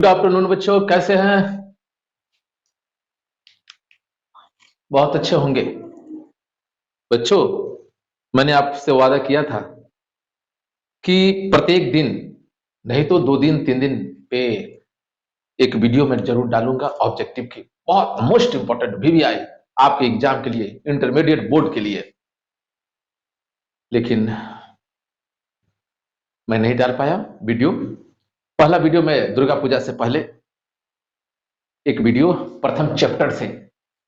Good afternoon बच्चों, कैसे हैं? बहुत अच्छे होंगे बच्चों। मैंने आपसे वादा किया था कि प्रत्येक दिन नहीं तो 2 दिन 3 दिन पे एक वीडियो मैं जरूर डालूंगा ऑब्जेक्टिव की, बहुत मोस्ट इंपॉर्टेंट वीवीआई आपके एग्जाम के लिए, इंटरमीडिएट बोर्ड के लिए। लेकिन मैं नहीं डाल पाया वीडियो। पहला वीडियो मैं दुर्गा पूजा से पहले एक वीडियो प्रथम चैप्टर से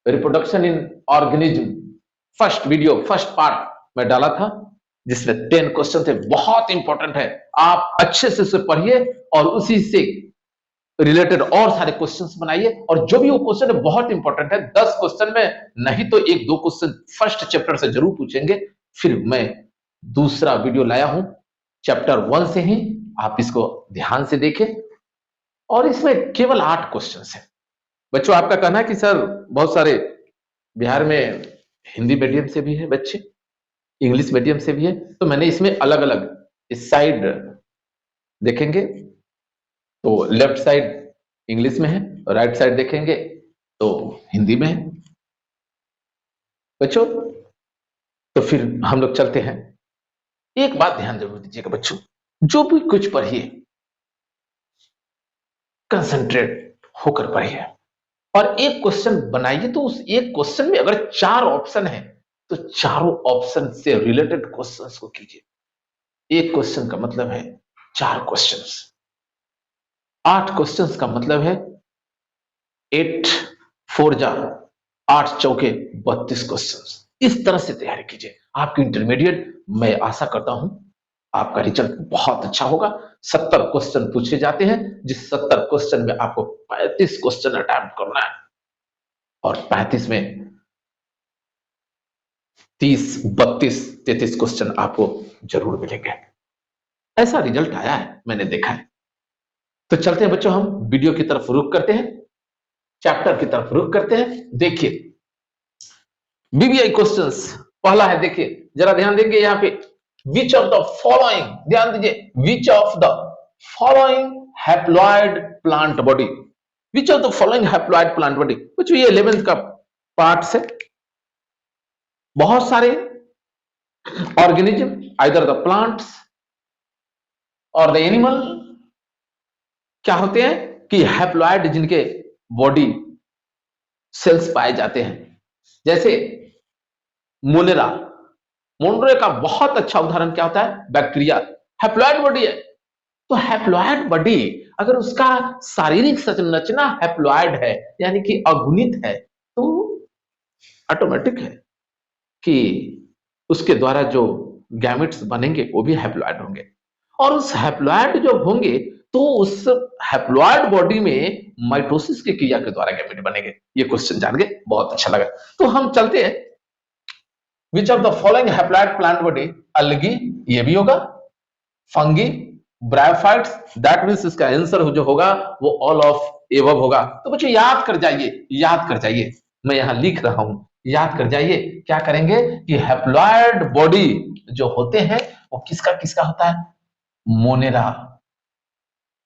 reproduction in organism first video first part में डाला था, जिसमें 10 क्वेश्चन थे। बहुत इंपॉर्टेंट है, आप अच्छे से उसे पढ़िए और उसी से रिलेटेड और सारे क्वेश्चंस बनाइए। और जो भी वो क्वेश्चन है बहुत इंपॉर्टेंट है, 10 क्वेश्चन में नहीं तो एक दो क्वेश्चन फर्स्ट चैप्टर से जरूर पूछेंगे। फिर मैं दूसरा वीडियो लाया हूं चैप्टर 1 से ही, आप इसको ध्यान से देखें। और इसमें केवल 8 क्वेश्चन है बच्चों। आपका कहना है कि सर बहुत सारे बिहार में हिंदी मीडियम से भी है बच्चे, इंग्लिश मीडियम से भी है, तो मैंने इसमें अलग अलग इस साइड देखेंगे तो लेफ्ट साइड इंग्लिश में है और राइट साइड देखेंगे तो हिंदी में है बच्चों। तो फिर हम लोग चलते हैं। एक बात ध्यान जरूर दीजिएगा बच्चों, जो भी कुछ पढ़िए कंसंट्रेट होकर पढ़िए और एक क्वेश्चन बनाइए। तो उस एक क्वेश्चन में अगर 4 ऑप्शन है तो चारों ऑप्शन से रिलेटेड क्वेश्चंस को कीजिए। एक क्वेश्चन का मतलब है 4 क्वेश्चंस, 8 क्वेश्चंस का मतलब है 8 4 जा 8 चौके 32 क्वेश्चंस। इस तरह से तैयारी कीजिए। आपकी इंटरमीडिएट मैं आशा करता हूं आपका रिजल्ट बहुत अच्छा होगा। 70 क्वेश्चन पूछे जाते हैं, जिस 70 क्वेश्चन में आपको 35 क्वेश्चन अटेम्प्ट करना है और 35 में 30 32 33 क्वेश्चन आपको जरूर मिलेंगे। ऐसा रिजल्ट आया है, मैंने देखा है। तो चलते हैं बच्चों, हम वीडियो की तरफ रुख करते हैं, चैप्टर की तरफ रुख करते हैं। देखिए बीबीआई क्वेश्चंस पहला है, देखिए जरा ध्यान देंगे यहाँ पे। विच ऑफ द फॉलोइंग, ध्यान दीजिए, विच of the following haploid plant body, which of the following haploid plant body. बच्चों ये 11th का पार्ट से बहुत सारे ऑर्गेनिज्म आइदर द प्लांट्स और द एनिमल क्या होते हैं कि हैप्लॉइड, जिनके बॉडी सेल्स पाए जाते हैं, जैसे मोनेरा। मोनरे का बहुत अच्छा उदाहरण क्या होता है, बैक्टीरिया। हैप्लॉइड बॉडी है, तो हैप्लॉइड बॉडी अगर उसका शारीरिक संरचना हैप्लॉइड है यानी कि अगुणित है, तो ऑटोमेटिक है कि उसके द्वारा जो गैमेट्स बनेंगे वो भी हैप्लॉइड होंगे। और उस हैप्लॉइड जो होंगे तो उस हैप्लॉइड बॉडी में माइटोसिस की क्रिया के द्वारा गैमेट बनेंगे। ये क्वेश्चन जान के बहुत अच्छा लगा। तो हम चलते हैं, which of the following haploid plant body, algae ये भी होगा, फंगी, ब्रायोफाइट्स, दैट मींस इसका आंसर जो होगा वो ऑल ऑफ एबव होगा। तो बच्चों याद कर जाइए, याद कर जाइए, मैं यहां लिख रहा हूं, याद कर जाइए। क्या करेंगे कि हैप्लॉइड बॉडी जो होते हैं वो किसका किसका होता है, मोनेरा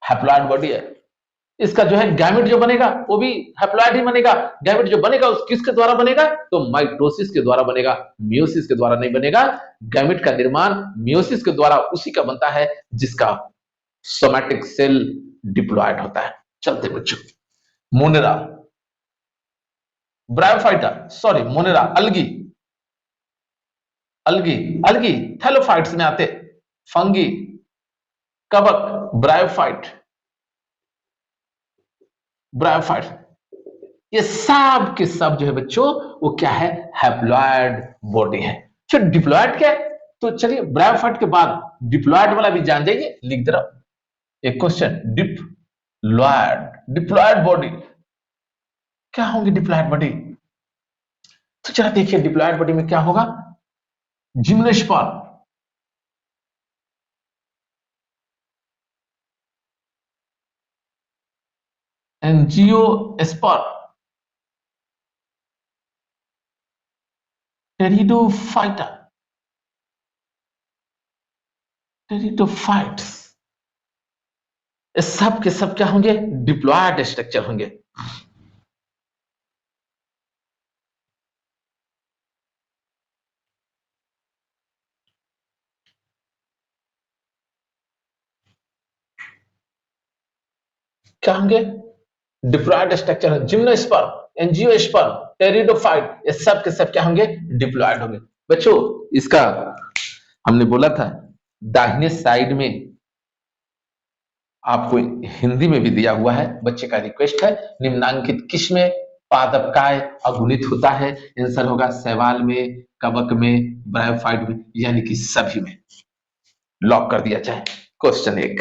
हैप्लॉइड बॉडी है। इसका जो है गैमेट जो बनेगा वो भी हैप्लॉइड ही बनेगा। गैमेट जो बनेगा उस किसके द्वारा बनेगा, तो माइटोसिस के द्वारा बनेगा, मियोसिस के द्वारा नहीं बनेगा। गैमेट का निर्माण मियोसिस के द्वारा उसी का बनता है जिसका सोमैटिक सेल डिप्लॉयड होता है। चलते बच्चों, Monera, Bryophyta, sorry Monera, algae, algae, algae thallophytes में आते, फंगी, कवक, ब्रायोफाइट, ब्रायोफाइट, ये सब के सब जो है बच्चों वो क्या है, हैप्लॉइड बॉडी है। फिर डिप्लॉयड क्या है, तो चलिए ब्रायोफाइट के बाद डिप्लॉयड वाला भी जान जाइए, लिख दे रहा हूं एक क्वेश्चन। डिप्लॉयड, डिप्लॉयड बॉडी क्या होंगी, डिप्लॉयड बॉडी। तो चला देखिए डिप्लॉयड बॉडी में क्या होगा, जिम्नोस्पर्म, एंजियोस्पर्म, टेरिडोफाइटा, टेरिडोफाइट्स, ये सब के सब क्या होंगे? डिप्लॉयड स्ट्रक्चर होंगे। क्या होंगे? Diploid structure. Gymnosperm, angiosperm, pteridophyte, ये सब के सब क्या होंगे? डिप्लॉयड होंगे। बच्चों, इसका हमने बोला था दाहिने साइड में आपको हिंदी में भी दिया हुआ है। बच्चे का रिक्वेस्ट है, निम्नांकित किस में पादपकाय अगुणित होता है? आंसर होगा शैवाल में, कवक में, ब्रायोफाइट में, यानी कि सभी में। लॉक कर दिया जाए क्वेश्चन एक।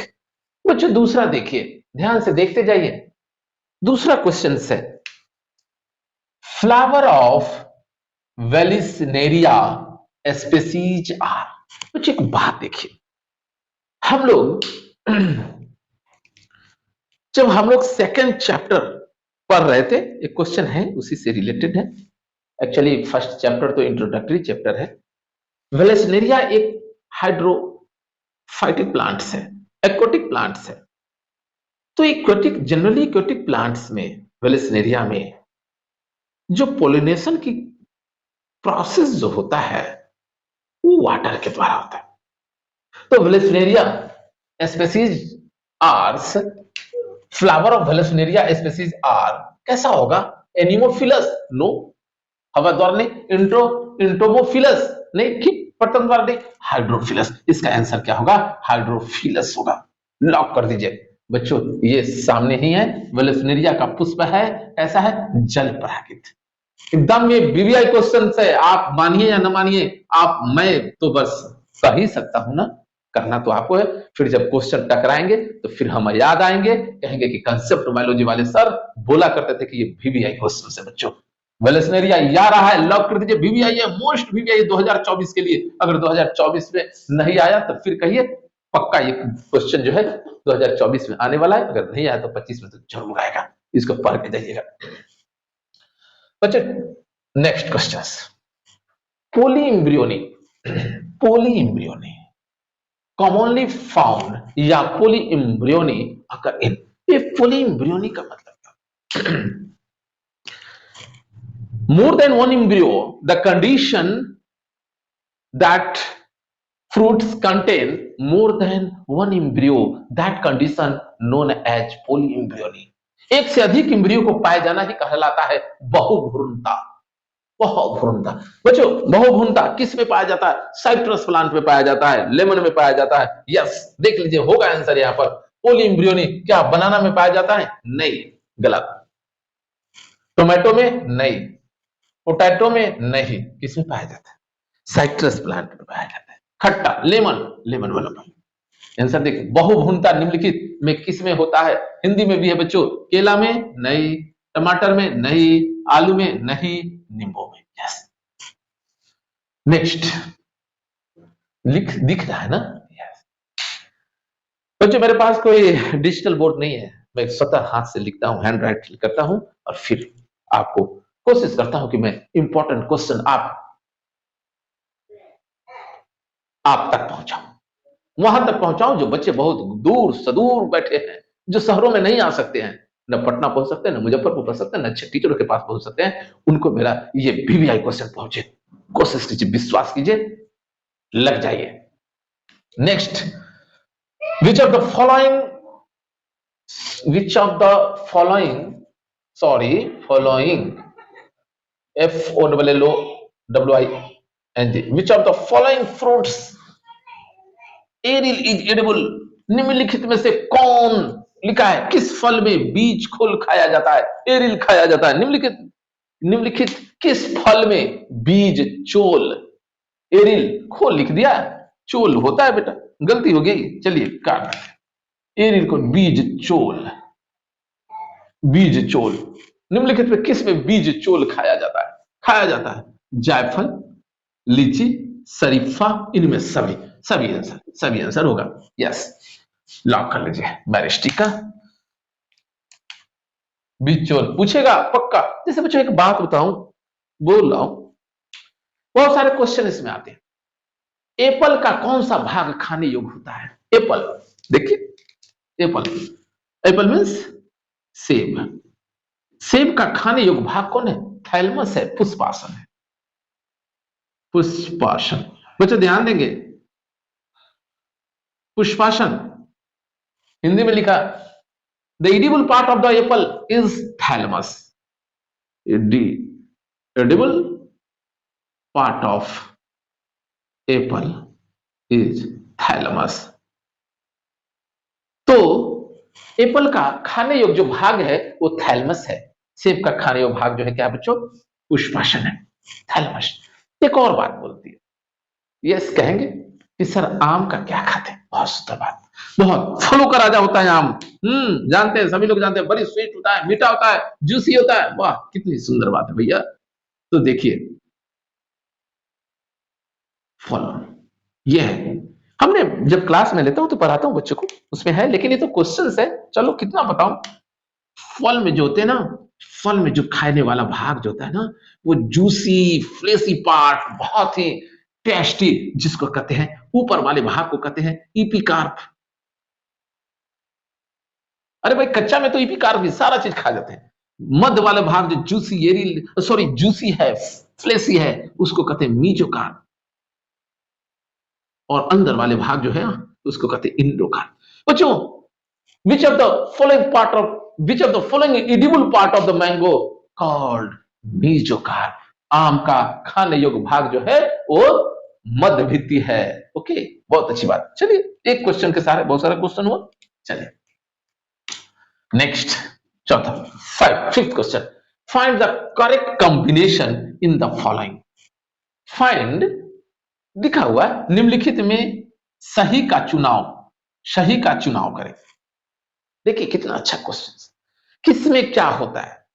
बच्चों दूसरा देखिए, ध्यान से देखते जाइए। दूसरा क्वेश्चन है, flower of Vallisneria species are. बच्चों एक बात देखिए, हम लोग जब हम लोग सेकेंड चैप्टर पढ़ रहे थे, एक क्वेश्चन है उसी से रिलेटेड है। एक्चुअली फर्स्ट चैप्टर तो इंट्रोडक्टरी चैप्टर है। वेलेसनेरिया एक हाइड्रोफाइटिक प्लांट्स है, एक्वाटिक प्लांट्स है। तो एक्वाटिक, जनरली एक्वाटिक प्लांट्स में, वेलेसनेरिया में जो पोलिनेशन की प्रोसेस जो होता है वो वाटर के द्वारा होता है। तो वेलेसनेरिया स्पेसीज आर्स, flower of Vallisneria species are कैसा होगा? एनिमोफिलस? नो। हवा द्वारा नहीं। इंट्रोमोफिलस नहीं। कि पतंग द्वारा नहीं। हाइड्रोफिलस। इसका आंसर क्या होगा? हाइड्रोफिलस होगा। लॉक कर दीजिए। बच्चों ये सामने ही है, वेलेसनेरिया का पुष्प है, ऐसा है जल परागित। एकदम ये बीबीआई क्वेश्चन है, आप मानिए या ना मानिए, आप, मैं तो बस कह ही सकता हूं ना, करना तो आपको है। फिर जब क्वेश्चन टकराएंगे तो फिर हम याद आएंगे, कहेंगे कि कंसेप्ट बायोलॉजी वाले सर बोला करते थे कि ये बीबीआई क्वेश्चन है। बच्चों वेलेसनेरिया या रहा है, लॉक कर दीजिए। बीबीआई है, मोस्ट बीबीआई 2024 के लिए। अगर 2024 में नहीं आया तो फिर कहिए, पक्का ये क्वेश्चन जो है 2024 में आने वाला है। अगर नहीं आया तो 25 में तो जरूर आएगा। इसको पढ़ के जाइएगा। बच्चों नेक्स्ट क्वेश्चन, पोली इम्ब्रियोनी। पोली इम्ब्रियोनी कॉमनली फाउंड या पोली इम्ब्रियोनी अकर इन। ये पोली इम्ब्रियोनी का मतलब क्या? More than one embryo, the condition that fruits contain more than one embryo, that condition known as polyembryony। एक से अधिक इम्ब्रियो को पाए जाना ही कहलाता है बहुभ्रूणता। बहुभ्रूणता बच्चों, बहुभ्रूणता किस में पाया जाता है? साइट्रस प्लांट में पाया जाता है, लेमन में पाया जाता है। यस, देख लीजिए होगा आंसर यहां पर। पोलीइम्ब्रियोनी क्या बनाना में पाया जाता है? नहीं, गलत। टोमेटो में नहीं, पोटैटो में नहीं, किसमें पाया जाता है? साइट्रस प्लांट में पाया जाता है। खट्टा, लेमन, लेमन वाला पानी। आंसर देखिए, बहुभुनता निम्नलिखित में किस में होता है? हिंदी में भी है बच्चों। केला में नहीं, टमाटर में नहीं, आलू में नहीं, नींबू में। यस। नेक्स्ट, दिख रहा है ना? यस। बच्चों मेरे पास कोई डिजिटल बोर्ड नहीं है, मैं स्वतः हाथ से लिखता हूं, हैंड राइट करता हूं और फिर आपको कोशिश करता हूं कि मैं इंपॉर्टेंट क्वेश्चन आप तक पहुंचाऊं, वहां तक पहुंचाऊं जो बच्चे बहुत दूर सदूर बैठे हैं, जो शहरों में नहीं आ सकते हैं, न पटना पहुंच सकते हैं, न मुजफ्फरपुर पहुंच सकते हैं, न अच्छे टीचरों के पास पहुंच सकते हैं। उनको मेरा ये बीबीआई क्वेश्चन पहुंचे। कोशिश कीजिए, विश्वास कीजिए, लग जाइए। Next, which of the following which of the following following FOLLOWING, which of the following fruits aryl is edible. निम्नलिखित में से कौन, लिखा है किस फल में बीज खोल खाया जाता है, एरिल खाया जाता है? निम्नलिखित किस फल में बीज चोल, एरिल खोल लिख दिया, चोल होता है बेटा, गलती हो गई, चलिए काट। एरिल को बीज चोल, बीज चोल। निम्नलिखित में किस में बीज चोल खाया जाता है? खाया जाता है जायफल, लीची, शरीफा, इनमें सभी आंसर होगा। यस, लॉक कर लीजिए। बैरिस्टिका, बीज चोल पूछेगा पक्का। जैसे बच्चों एक बात बताऊं, बोल रहा हूं, बहुत सारे क्वेश्चन इसमें आते हैं। एप्पल का कौन सा भाग खाने योग्य होता है? एप्पल, देखिए एप्पल एप्पल मीन्स सेब। सेब का खाने योग्य भाग कौन है? थैलमस है, पुष्पासन है, पुष्पासन। बच्चों ध्यान देंगे, पुष्पासन हिंदी में लिखा, the edible part of the Apple is thalamus. Edible part of Apple is thalamus. तो एप्पल का खाने योग्य जो भाग है वो थैलमस है। सेब का खाने योग्य भाग जो है क्या बच्चों? पुष्पासन है, थैलमस। एक और बात बोलती है, यस कहेंगे कि सर आम का क्या खाते हैं? बहुत सुंदर बात, बहुत फलों का राजा होता है आम। जानते हैं, सभी लोग जानते हैं, बड़ी स्वीट होता है, मीठा होता है, जूसी होता है। वाह कितनी सुंदर बात है भैया। तो देखिए फल ये है, हमने जब क्लास में लेता हूं तो पढ़ाता हूं बच्चों को, उसमें है, लेकिन ये तो क्वेश्चन है, चलो कितना बताऊं। फल में जो होते हैं ना, फल में जो खाने वाला भाग जो होता है ना, वो जूसी फ्लेसी पार्ट, बहुत ही टेस्टी, जिसको कहते हैं, ऊपर वाले भाग को कहते हैं इपिकार्प। अरे भाई कच्चा में तो इपिकार्प भी सारा चीज खा जाते हैं। मध्य वाले भाग जो जूसी सॉरी जूसी है, फ्लेसी है, उसको कहते हैं मीजोकार्प। और अंदर वाले भाग जो है उसको कहते हैं इंडोकार्प। बच्चों which of the following part of which of the following edible part of the mango called mesocarp? आम का खाने योग्य भाग जो है वो मध्य भित्ति है। ओके, बहुत अच्छी बात। चलिए एक क्वेश्चन के सारे बहुत सारा क्वेश्चन हुआ। चलिए नेक्स्ट, चौथा, fifth question, find the correct combination in the following. Find लिखा हुआ निम्नलिखित में सही का चुनाव करें। देखिए कितना अच्छा क्वेश्चन, किसमें क्या होता है।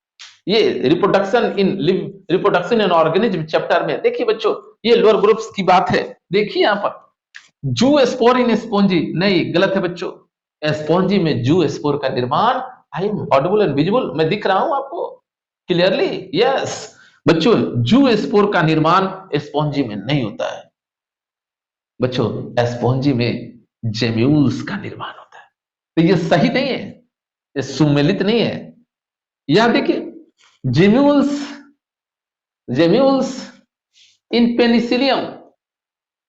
ये रिप्रोडक्शन इन ऑर्गेनिज्म चैप्टर में देखिए बच्चों, ये लोअर ग्रुप्स की बात है। देखिए यहां पर जू स्पोर इन स्पॉन्जी, नहीं गलत है बच्चों। स्पॉन्जी में जू स्पोर का निर्माण, I am audible and visible, मैं दिख रहा हूं आपको क्लियरली? यस बच्चों, जू स्पोर का निर्माण स्पॉन्जी में नहीं होता है बच्चों, स्पॉन्जी में जेम्यूल्स का निर्माण होता है। तो ये सही नहीं है, ये सुमेलित नहीं है। यहां देखिए जेम्यूल्स, जेम्यूल्स इन पेनिसिलियम,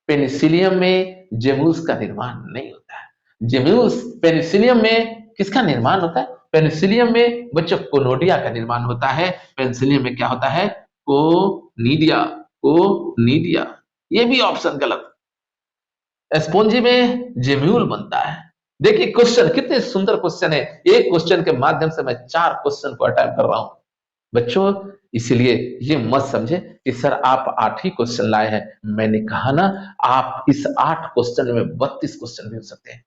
पेनिसिलियम में जेम्यूल्स का निर्माण नहीं होता है। जेम्यूल्स पेनिसिलियम में किसका निर्माण होता है? पेनिसिलियम में बच्चों कोनोडिया का निर्माण होता है। पेनिसिलियम में क्या होता है? Conidia, conidia. ये भी ऑप्शन गलत। स्पॉन्जी में जेम्यूल बनता है। देखिए क्वेश्चन कितने सुंदर क्वेश्चन है, एक क्वेश्चन के माध्यम से मैं 4 क्वेश्चन को अटेम्प्ट कर रहा हूं बच्चों। इसलिए ये मत समझे कि सर आप 8 ही क्वेश्चन लाए हैं। मैंने कहा ना, आप इस 8 क्वेश्चन में 32 क्वेश्चन भी हो सकते हैं,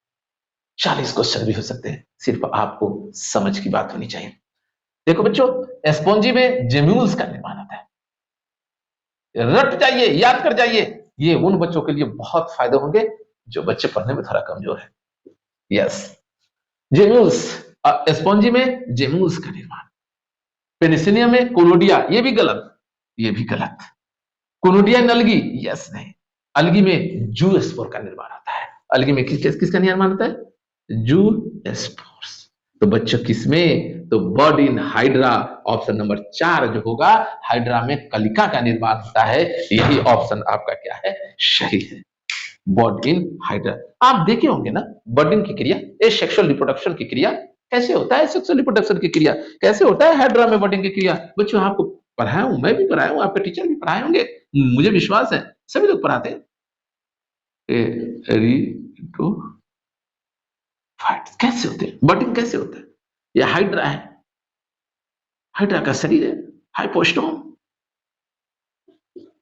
40 क्वेश्चन भी हो सकते हैं, सिर्फ आपको समझ की बात होनी चाहिए। देखो बच्चों, स्पॉन्जी में जेम्यूल्स का निर्माण होता है। रट जाइए, याद कर जाइए, ये उन बच्चों के लिए बहुत फायदे होंगे जो बच्चे पढ़ने में थोड़ा कमजोर है। यस, जेम्यूल्स, स्पॉन्जी में जेम्यूल्स का निर्माण, पेनिसिलियम में कोनोडिया, ये भी गलत, ये भी गलत। कोनोडिया इन अलगी, यस नहीं, अलगी में जू स्पोर का निर्माण होता है। अलगी में किसका निर्माण होता है? जू स्पोर्स। तो बच्चों किसमें? तो bird in hydra, option number 4 जो होगा, हाइड्रा में कलिका का निर्माण होता है। यही ऑप्शन आपका क्या है? सही है, बर्ड इन हाइड्रा। आप देखे होंगे ना बर्डिंग की क्रिया, ए सेक्सुअल रिप्रोडक्शन की क्रिया कैसे होता है, सेक्सुअल रिप्रोडक्शन की क्रिया कैसे होता है, हाइड्रा में बर्डिंग की क्रिया। बच्चों आपको पढ़ाया हूं, मैं भी पढ़ाया हूं, आपके टीचर भी पढ़ाए होंगे, मुझे विश्वास है सभी लोग पढ़ाते हैं। कैसे होते हैं बर्डिंग, कैसे होता है? यह हाइड्रा है, हाइड्रा का शरीर है हाइपोस्टोम,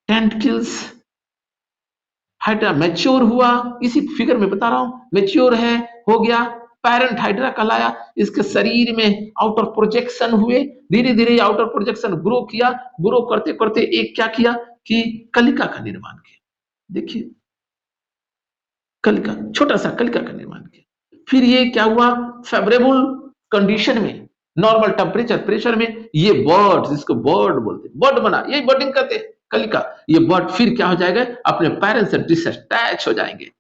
टेंटिकल्स। हाइड्रा मैच्योर हुआ, इसी फिगर में बता रहा हूं, मैच्योर है, हो गया, पैरेंट हाइड्रा कहलाया। इसके शरीर में आउटर प्रोजेक्शन हुए, धीरे धीरे आउटर प्रोजेक्शन ग्रो किया, ग्रो करते करते एक क्या किया कि कलिका का निर्माण किया। देखिए कलिका, छोटा सा कलिका का निर्माण किया। फिर ये क्या हुआ, फेवरेबल कंडीशन में, नॉर्मल टेम्परेचर प्रेशर में, ये बर्ड, जिसको बर्ड बोलते हैं, बर्ड बना, यही बर्डिंग कहते हैं, कलिका। ये बर्ड फिर क्या हो जाएगा, अपने पेरेंट्स से डिसअटैच हो जाएंगे,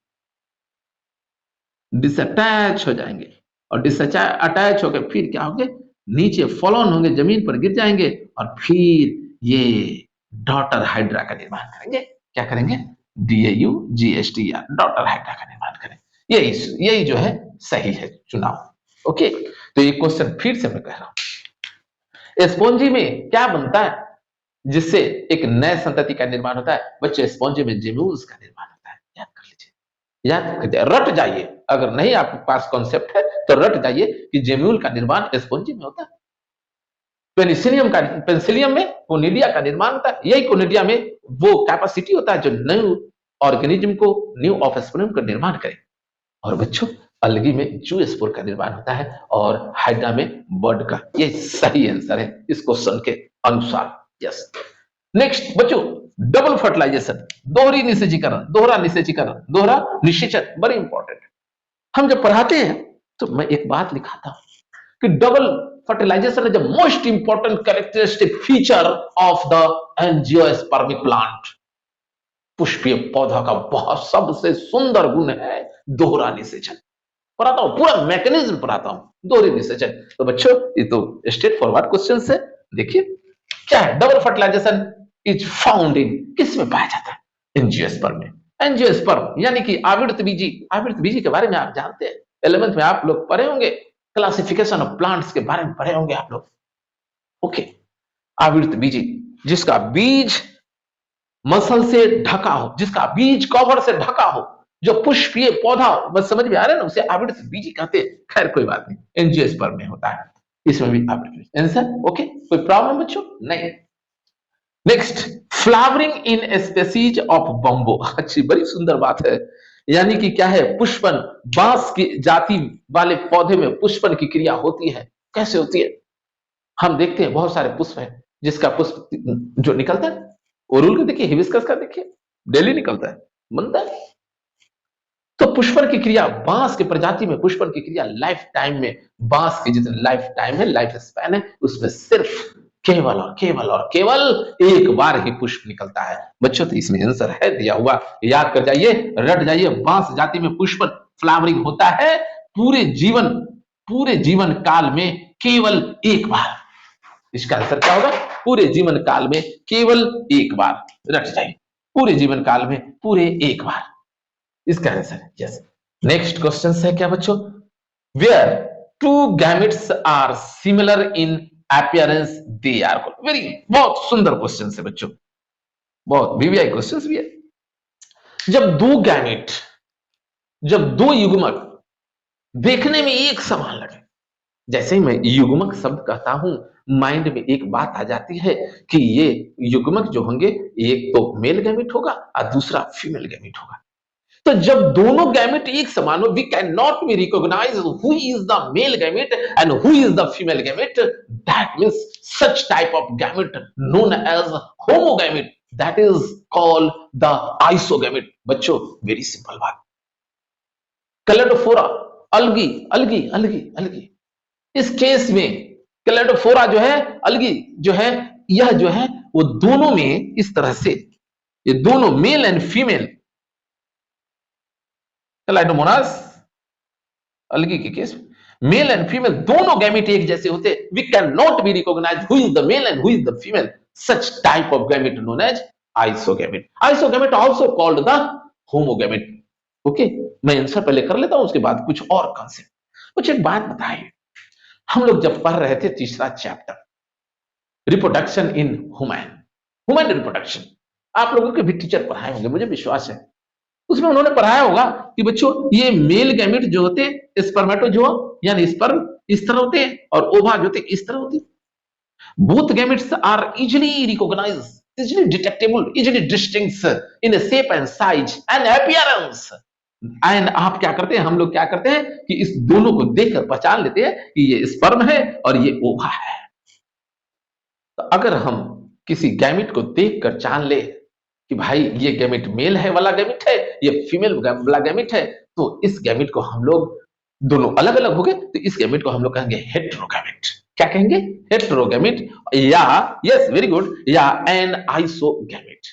डिसअटैच हो जाएंगे, और डिसअटैच होकर फिर क्या होंगे, नीचे फॉल ऑन होंगे, जमीन पर गिर जाएंगे और फिर ये डॉटर हाइड्रा का निर्माण करेंगे। क्या करेंगे? DAUGST, डॉटर हाइड्रा का निर्माण करें। यही जो है सही है चुनाव। ओके, तो ये क्वेश्चन फिर से मैं कह रहा हूं, स्पॉन्जी में क्या बनता है जिससे एक नए संतति का निर्माण होता है? बच्चे, स्पॉन्जी में जेम्यूल्स का निर्माण होता है। याद कर लीजिए, याद कर जाइए, रट जाइए। अगर नहीं आपके पास कॉन्सेप्ट है तो रट जाइए कि जेम्यूल का निर्माण स्पॉन्जी में होता है। पेनिसिलियम में कोनिडिया का निर्माण होता है। यही कोनिडिया में वो कैपेसिटी होता है जो न्यू ऑर्गेनिज्म को, न्यू ऑफस्प्रिंग का निर्माण करे। और बच्चों, अलगी में जूस्पोर का निर्माण होता है और हाइड्रा में बर्ड का। ये सही आंसर है इस क्वेश्चन के अनुसार। यस। नेक्स्ट बच्चों, डबल फर्टिलाइजेशन, दोहरी निषेचीकरण, दोहरा निषेचीकरण, दोहरा निषेचन, बड़ी इंपॉर्टेंट। हम जब पढ़ाते हैं तो मैं एक बात लिखाता हूं कि double fertilisation is the most important characteristic feature of the angiospermic plant. पुष्पीय पौधा का बहुत सबसे सुंदर गुण है दोहरा निषेचन। पढ़ाता हूं, पूरा मैकेनिज्म पढ़ाता हूं, दोहरी निषेचन। तो बच्चों, ये तो स्ट्रेट फॉरवर्ड क्वेश्चन है। देखिए क्या है, double fertilisation is found in, किस में पाया जाता है? एंजियोस्पर्म में। एंजियोस्पर्म यानी कि आवृत बीजी। आवृत बीजी के बारे में आप जानते हैं, 11th में आप लोग पढ़े होंगे, क्लासिफिकेशन ऑफ प्लांट्स के बारे में पढ़े होंगे आप लोग। ओके, आवृत बीजी, जिसका बीज मसल से ढका हो, जिसका बीज कवर से ढका हो, जो पुष्पीय पौधा हो, बस समझ में आ रहा है ना, उसे आवृत बीजी कहते हैं। खैर कोई बात नहीं, एंजियोस्पर्म में होता है, इसमें भी आवृत बीज। आंसर ओके, कोई प्रॉब्लम बच्चों? नहीं। Next, flowering in species of bamboo. अच्छी, बड़ी सुंदर बात है। यानी कि क्या है, पुष्पन, बांस की जाति वाले पौधे में पुष्पन की क्रिया होती है। कैसे होती है? हम देखते हैं बहुत सारे पुष्प हैं जिसका पुष्प जो निकलता है, ओरुल का देखिए, हिबिस्कस का देखिए, डेली निकलता है, बनता है। तो पुष्पन की क्रिया, बांस की प्रजाति में पुष्पन की क्रिया लाइफ टाइम में, बांस की जितनी लाइफ टाइम है, लाइफ स्पैन है, उसमें सिर्फ केवल और केवल और केवल एक बार ही पुष्प निकलता है। बच्चों, तो इसमें आंसर है दिया हुआ, याद कर जाइए, रट जाइए। बांस जाति में पुष्पन, फ्लावरिंग होता है पूरे जीवन काल में केवल एक बार। इसका आंसर क्या होगा? पूरे जीवन काल में केवल एक बार। रट जाइए, पूरे जीवन काल में पूरे एक बार, इसका आंसर है यस। नेक्स्ट क्वेश्चन है क्या बच्चों? Where two gametes are similar in appearance they are called. Very, बहुत सुंदर क्वेश्चन है बच्चों, बहुत वीवीआई क्वेश्चंस भी है। जब दो युग्मक देखने में एक समान लगे, जैसे ही मैं युग्मक शब्द कहता हूं, माइंड में एक बात आ जाती है कि ये युग्मक जो होंगे, एक तो मेल गैमेट होगा और दूसरा फीमेल गैमेट होगा। तो जब दोनों गैमेट एक समान हो, we can not be recognise who is the male gamete and who is the female gamete. That means such type of gamete known as homogamete, that is called the isogamete. बच्चों, very simple बात। कैलेडोफोरा, अलगी algae algae अलगी, इस case में कैलेडोफोरा जो है, अलगी जो है, यह जो है वो दोनों में इस तरह से, ये दोनों male and female, chlamydomonas algae के केस मेल एंड फीमेल दोनों गैमेट एक जैसे होते। We can not be recognise who is the male and who is the female. Such type of gamete known as isogamete. Isogamete also called the homogamete. Okay, मैं answer पहले कर लेता हूं, उसके बाद कुछ और कॉन्सेप्ट। कुछ एक बात बताइए, हम लोग जब पढ़ रहे थे तीसरा chapter, reproduction in human reproduction, आप लोगों के भी टीचर पढ़ाए होंगे, मुझे विश्वास है। उसमें उन्होंने पढ़ाया होगा कि बच्चों, ये मेल गैमेट जो होते हैं, स्पर्मेटोजोआ यानी स्पर्म इस तरह होते हैं और ओवा जो होते हैं इस तरह होते हैं। Both gametes are easily recognised, easily detectable, easily distinct in shape and size and appearance. And आप क्या करते हैं, हम लोग क्या करते हैं कि इस दोनों को देखकर पहचान लेते हैं कि ये स्पर्म है और ये ओवा है। तो अगर हम किसी गैमेट को देखकर जान ले कि भाई ये गैमेट मेल है वाला गैमेट है, ये फीमेल वाला गैमेट है, तो इस गैमेट को हम लोग, दोनों अलग अलग हो गए, तो इस गैमेट को हम लोग कहेंगे हेटेरोगैमेट। क्या कहेंगे? हेटेरोगैमेट, या यस वेरी गुड, या एन आइसोगैमेट।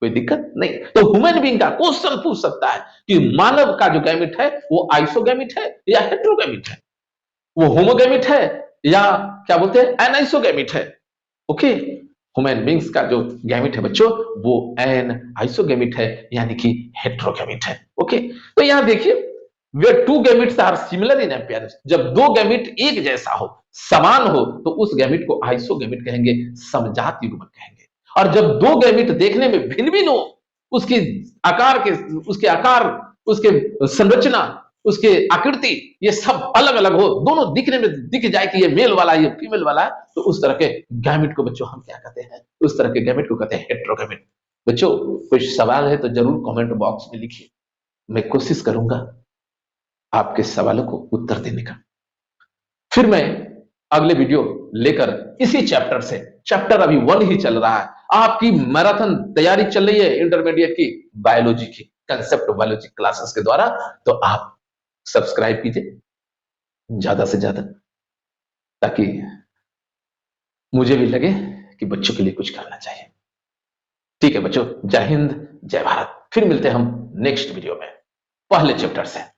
कोई दिक्कत नहीं। तो ह्यूमन बीइंग का क्वेश्चन पूछ सकता है कि मानव का जो गैमेट है वो आइसोगैमेट है या हेटेरोगैमेट है। वो होमोगेमिट है या क्या बोलते हैं एनाइसोगेमिट है। ओके, ह्यूमन बींग्स का जो गैमिट है बच्चों वो एन आइसोगेमिट है, यानी कि हेट्रोगेमिट है। ओके, तो यहां देखिए where two gametes are similar in appearance, जब दो गैमिट एक जैसा हो, समान हो, तो उस गैमिट को आइसोगेमिट कहेंगे, समजाति युग्मक कहेंगे। और जब दो गैमिट देखने में भिन्न भिन्न हो, उसकी आकार के उसके आकार, उसके संरचना, उसके आकृति, ये सब अलग अलग हो, दोनों दिखने में दिख जाए कि ये मेल वाला ये फीमेल वाला, तो उस तरह के गैमिट को बच्चों हम क्या कहते हैं, उस तरह के गैमिट को कहते हैं हेट्रोगैमिट। बच्चों कुछ सवाल है तो जरूर कमेंट बॉक्स में लिखिए, मैं कोशिश करूंगा आपके सवालों को उत्तर देने का। फिर मैं अगले वीडियो लेकर इसी चैप्टर से, चैप्टर अभी 1 ही चल रहा है, आपकी मैराथन तैयारी चल रही है इंटरमीडिएट की बायोलॉजी की, कंसेप्ट बायोलॉजी क्लासेस के द्वारा, तो आप सब्सक्राइब कीजिए ज्यादा से ज्यादा, ताकि मुझे भी लगे कि बच्चों के लिए कुछ करना चाहिए। ठीक है बच्चों, जय हिंद, जय भारत। फिर मिलते हैं हम नेक्स्ट वीडियो में पहले चैप्टर से।